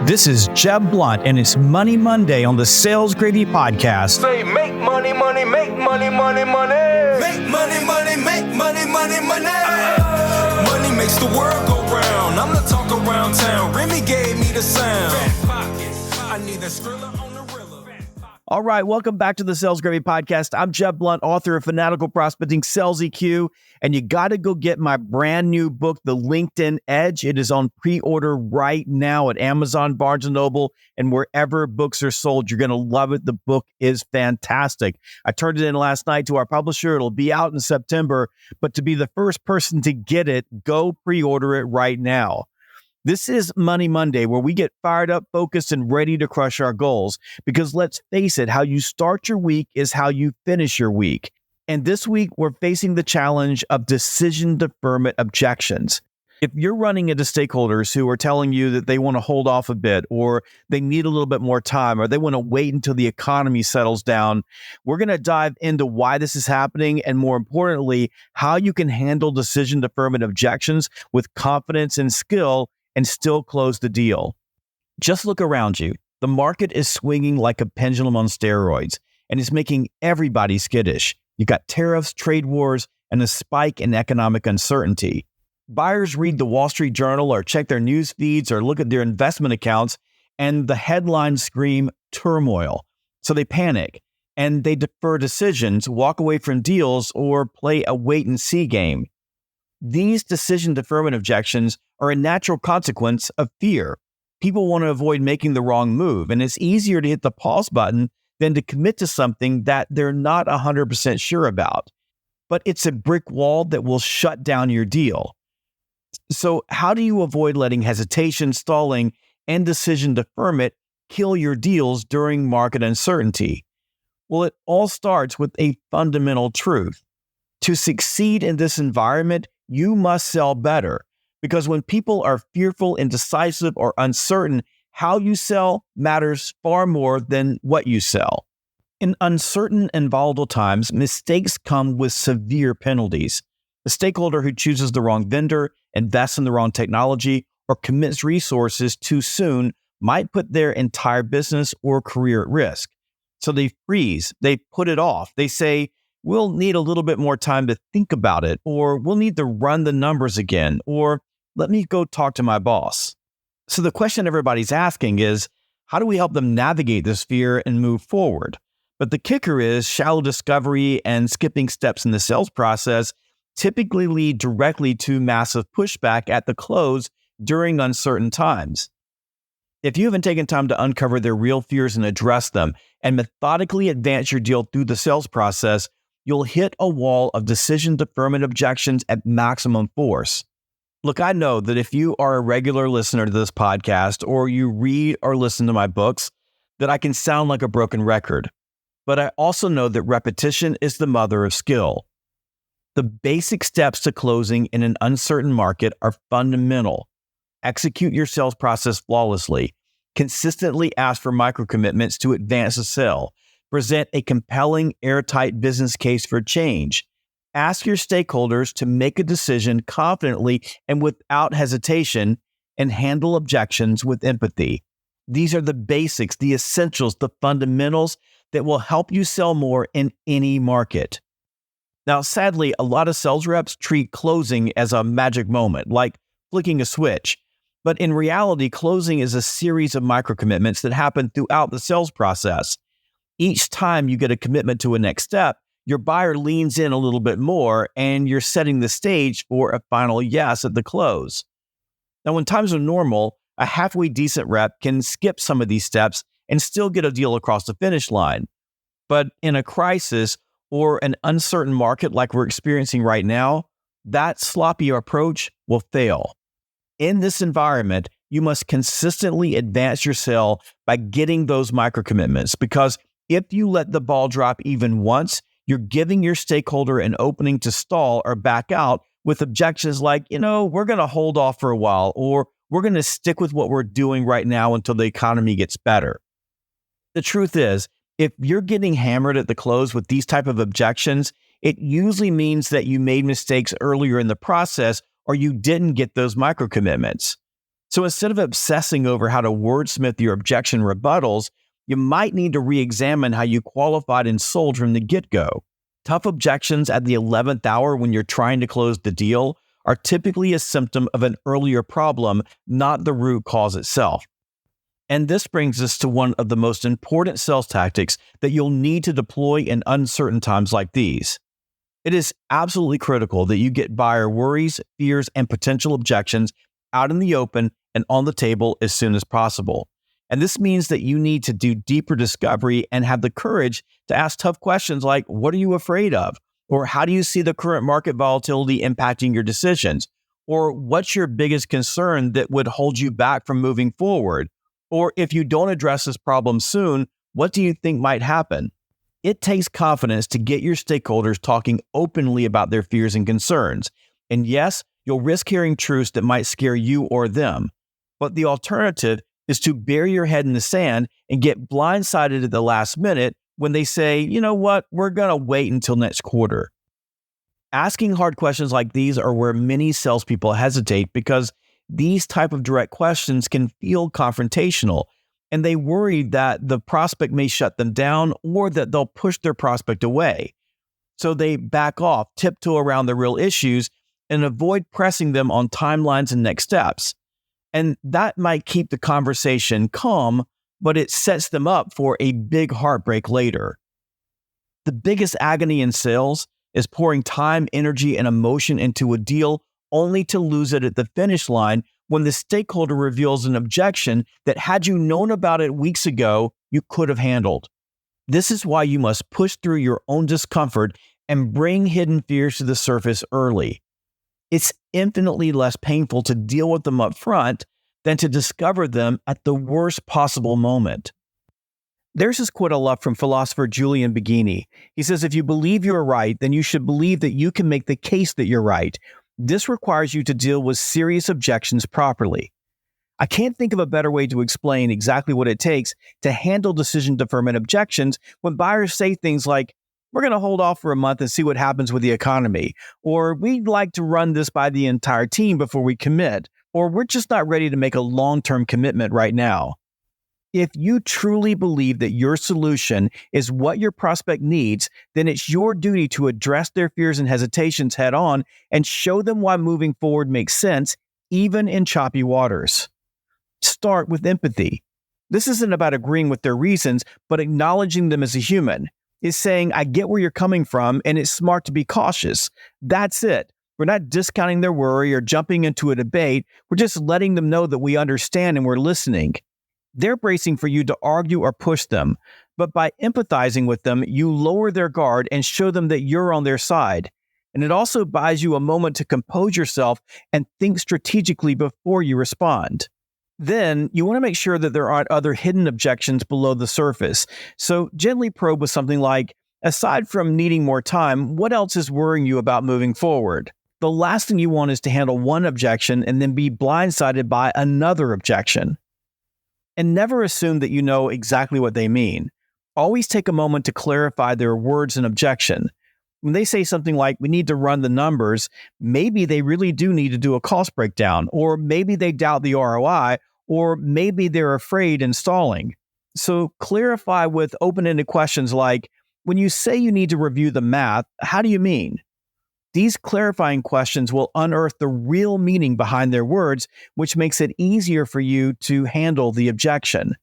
This is Jeb Blunt, and it's Money Monday on the Sales Gravy Podcast. Say, make money, money, make money, money, money. Make money, money, make money, money, money. Money makes the world go round. I'm the talk around town. Remy gave me the sound. I need that Skrilla on the Rilla. All right, welcome back to the Sales Gravy Podcast. I'm Jeb Blunt, author of Fanatical Prospecting, Sales EQ, and you got to go get my brand new book, The LinkedIn Edge. It is on pre-order right now at Amazon, Barnes & Noble, and wherever books are sold. You're going to love it. The book is fantastic. I turned it in last night to our publisher. It'll be out in September, but to be the first person to get it, go pre-order it right now. This is Money Monday, where we get fired up, focused, and ready to crush our goals. Because let's face it, how you start your week is how you finish your week. And this week, we're facing the challenge of decision deferment objections. If you're running into stakeholders who are telling you that they want to hold off a bit, or they need a little bit more time, or they want to wait until the economy settles down, we're going to dive into why this is happening, and more importantly, how you can handle decision deferment objections with confidence and skill and still close the deal. Just look around you. The market is swinging like a pendulum on steroids, and it's making everybody skittish. You got tariffs, trade wars, and a spike in economic uncertainty. Buyers read the Wall Street Journal or check their news feeds or look at their investment accounts, and the headlines scream turmoil. So they panic, and they defer decisions, walk away from deals, or play a wait-and-see game. These decision deferment objections are a natural consequence of fear. People want to avoid making the wrong move, and it's easier to hit the pause button than to commit to something that they're not 100% sure about. But it's a brick wall that will shut down your deal. So how do you avoid letting hesitation, stalling, and decision deferment kill your deals during market uncertainty? Well, it all starts with a fundamental truth. To succeed in this environment, you must sell better, because when people are fearful, indecisive, or uncertain, how you sell matters far more than what you sell. In uncertain and volatile times, mistakes come with severe penalties. A stakeholder who chooses the wrong vendor, invests in the wrong technology, or commits resources too soon might put their entire business or career at risk. So they freeze, they put it off, they say, we'll need a little bit more time to think about it, or we'll need to run the numbers again, or let me go talk to my boss. So the question everybody's asking is, how do we help them navigate this fear and move forward? But the kicker is shallow discovery and skipping steps in the sales process typically lead directly to massive pushback at the close during uncertain times. If you haven't taken time to uncover their real fears and address them and methodically advance your deal through the sales process, you'll hit a wall of decision deferment objections at maximum force. Look, I know that if you are a regular listener to this podcast, or you read or listen to my books, that I can sound like a broken record. But I also know that repetition is the mother of skill. The basic steps to closing in an uncertain market are fundamental. Execute your sales process flawlessly. Consistently ask for micro commitments to advance a sale. Present a compelling, airtight business case for change. Ask your stakeholders to make a decision confidently and without hesitation, and handle objections with empathy. These are the basics, the essentials, the fundamentals that will help you sell more in any market. Now, sadly, a lot of sales reps treat closing as a magic moment, like flicking a switch. But in reality, closing is a series of micro commitments that happen throughout the sales process. Each time you get a commitment to a next step, your buyer leans in a little bit more, and you're setting the stage for a final yes at the close. Now, when times are normal, a halfway decent rep can skip some of these steps and still get a deal across the finish line. But in a crisis or an uncertain market like we're experiencing right now, that sloppy approach will fail. In this environment, you must consistently advance your sale by getting those micro commitments, because if you let the ball drop even once, you're giving your stakeholder an opening to stall or back out with objections like, we're going to hold off for a while, or we're going to stick with what we're doing right now until the economy gets better. The truth is, if you're getting hammered at the close with these type of objections, it usually means that you made mistakes earlier in the process, or you didn't get those micro commitments. So instead of obsessing over how to wordsmith your objection rebuttals, you might need to re-examine how you qualified and sold from the get-go. Tough objections at the 11th hour when you're trying to close the deal are typically a symptom of an earlier problem, not the root cause itself. And this brings us to one of the most important sales tactics that you'll need to deploy in uncertain times like these. It is absolutely critical that you get buyer worries, fears, and potential objections out in the open and on the table as soon as possible. And this means that you need to do deeper discovery and have the courage to ask tough questions like, what are you afraid of? Or how do you see the current market volatility impacting your decisions? Or what's your biggest concern that would hold you back from moving forward? Or if you don't address this problem soon, what do you think might happen? It takes confidence to get your stakeholders talking openly about their fears and concerns. And yes, you'll risk hearing truths that might scare you or them. But the alternative is to bury your head in the sand and get blindsided at the last minute when they say, you know what, we're going to wait until next quarter. Asking hard questions like these are where many salespeople hesitate because these type of direct questions can feel confrontational, and they worry that the prospect may shut them down or that they'll push their prospect away. So they back off, tiptoe around the real issues, and avoid pressing them on timelines and next steps. And that might keep the conversation calm, but it sets them up for a big heartbreak later. The biggest agony in sales is pouring time, energy, and emotion into a deal only to lose it at the finish line when the stakeholder reveals an objection that had you known about it weeks ago, you could have handled. This is why you must push through your own discomfort and bring hidden fears to the surface early. It's infinitely less painful to deal with them up front than to discover them at the worst possible moment. There's this quote I love from philosopher Julian Baggini. He says, if you believe you're right, then you should believe that you can make the case that you're right. This requires you to deal with serious objections properly. I can't think of a better way to explain exactly what it takes to handle decision deferment objections when buyers say things like, we're going to hold off for a month and see what happens with the economy, or we'd like to run this by the entire team before we commit, or we're just not ready to make a long-term commitment right now. If you truly believe that your solution is what your prospect needs, then it's your duty to address their fears and hesitations head on and show them why moving forward makes sense, even in choppy waters. Start with empathy. This isn't about agreeing with their reasons, but acknowledging them as a human. It's saying, I get where you're coming from, and it's smart to be cautious. That's it. We're not discounting their worry or jumping into a debate. We're just letting them know that we understand and we're listening. They're bracing for you to argue or push them, but by empathizing with them, you lower their guard and show them that you're on their side. And it also buys you a moment to compose yourself and think strategically before you respond. Then you want to make sure that there aren't other hidden objections below the surface. So gently probe with something like, aside from needing more time, what else is worrying you about moving forward? The last thing you want is to handle one objection and then be blindsided by another objection. And never assume that you know exactly what they mean. Always take a moment to clarify their words and objection. When they say something like, we need to run the numbers, maybe they really do need to do a cost breakdown, or maybe they doubt the ROI, or maybe they're afraid and stalling. So clarify with open-ended questions like, when you say you need to review the math, how do you mean? These clarifying questions will unearth the real meaning behind their words, which makes it easier for you to handle the objection.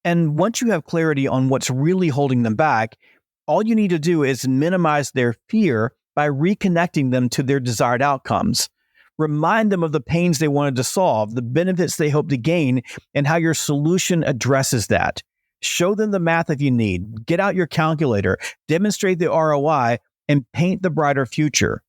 And once you have clarity on what's really holding them back, all you need to do is minimize their fear by reconnecting them to their desired outcomes. Remind them of the pains they wanted to solve, the benefits they hope to gain, and how your solution addresses that. Show them the math if you need. Get out your calculator, demonstrate the ROI, and paint the brighter future.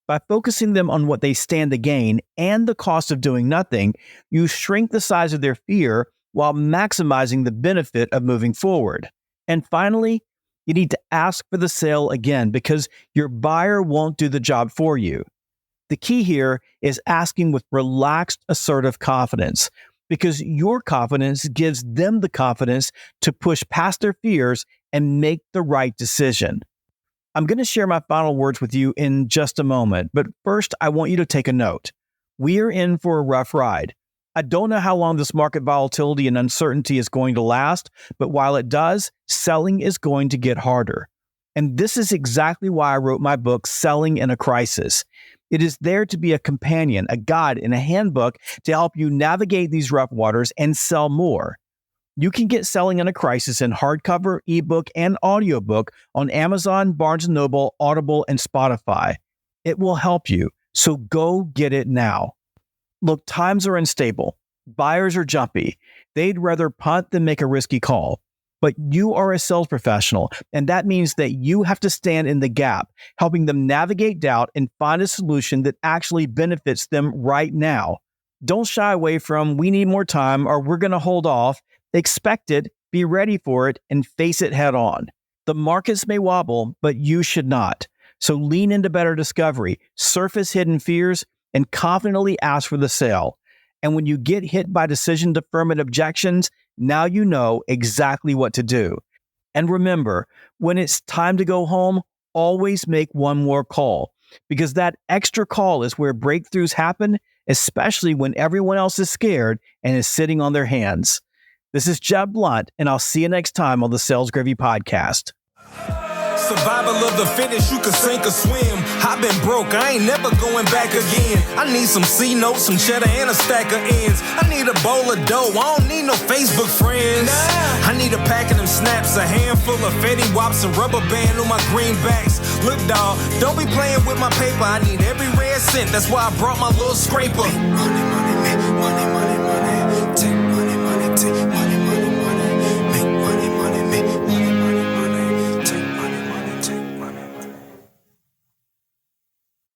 By focusing them on what they stand to gain and the cost of doing nothing, you shrink the size of their fear while maximizing the benefit of moving forward. And finally, you need to ask for the sale again because your buyer won't do the job for you. The key here is asking with relaxed, assertive confidence because your confidence gives them the confidence to push past their fears and make the right decision. I'm going to share my final words with you in just a moment, but first I want you to take a note. We are in for a rough ride. I don't know how long this market volatility and uncertainty is going to last, but while it does, selling is going to get harder. And this is exactly why I wrote my book, Selling in a Crisis. It is there to be a companion, a guide, and a handbook to help you navigate these rough waters and sell more. You can get Selling in a Crisis in hardcover, ebook, and audiobook on Amazon, Barnes & Noble, Audible, and Spotify. It will help you, so go get it now. Look, times are unstable. Buyers are jumpy. They'd rather punt than make a risky call. But you are a sales professional, and that means that you have to stand in the gap, helping them navigate doubt and find a solution that actually benefits them right now. Don't shy away from, we need more time, or we're going to hold off. Expect it, be ready for it, and face it head on. The markets may wobble, but you should not. So lean into better discovery, surface hidden fears, and confidently ask for the sale. And when you get hit by decision deferment objections, now you know exactly what to do. And remember, when it's time to go home, always make one more call, because that extra call is where breakthroughs happen, especially when everyone else is scared and is sitting on their hands. This is Jeb Blunt, and I'll see you next time on the Sales Gravy Podcast. Survival of the fittest, you can sink or swim. I've been broke, I ain't never going back again. I need some C-notes, some cheddar, and a stack of ends. I need a bowl of dough, I don't need no Facebook friends. I need a pack of them snaps, a handful of Fetty Wops, and rubber band on my greenbacks. Look, dawg, don't be playing with my paper. I need every red cent, that's why I brought my little scraper.